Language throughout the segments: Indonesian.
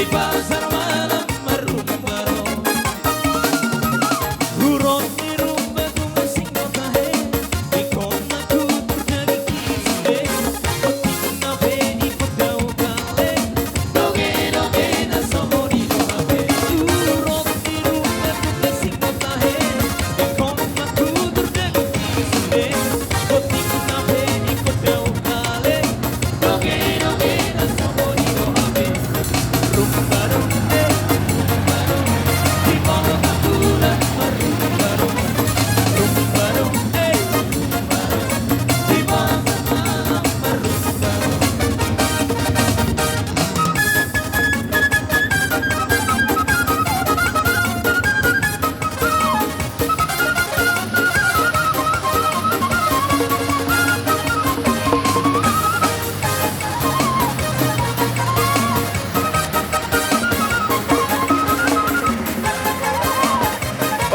pasar malam merumba-rumba. Huruf di rumba ku masing botahe, di kona ku berdari kisbe, poti nabe ikut kau kale, doge na somori dohabe. Huruf di rumba ku masing botahe, di kona ku berdari kisbe, poti nabe ikut kau kale, doge na somori dohabe. Rumba rumbe, di bawah bulan merumba rumba, rumba rumbe, di bawah malam merumba rumba.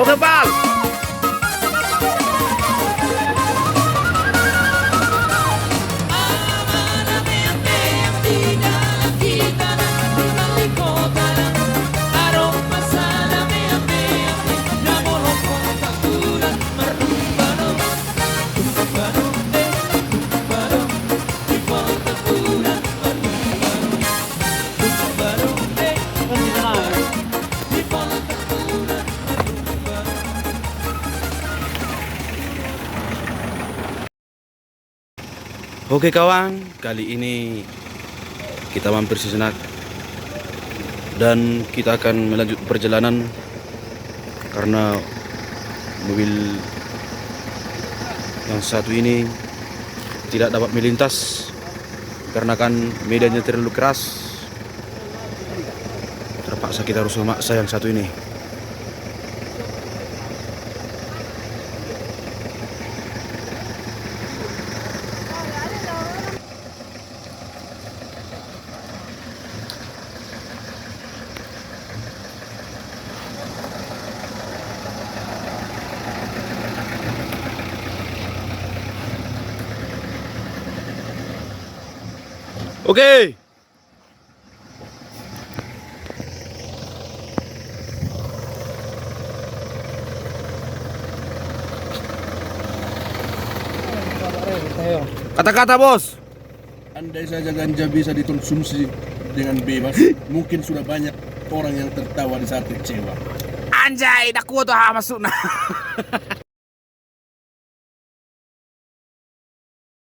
Oke, Pal. Amaname yang di dalam kita nanti balik kota, aroma saname yang di bolong kota bulan merumba rumba, rumba rumbe, rumba rumbe, di kota bulan merumba rumba, rumba rumbe, di kota bulan merumba rumba. Oke kawan, kali ini kita mampir sejenak dan kita akan melanjutkan perjalanan karena mobil yang satu ini tidak dapat melintas karena kan medannya terlalu keras. Terpaksa kita harus memaksa yang satu ini. Oke. Kata-kata, Bos. Andai saja ganja bisa dikonsumsi dengan bebas, mungkin sudah banyak orang yang tertawa di saat kecewa. Anjay, dah kuat tuh masuk nah.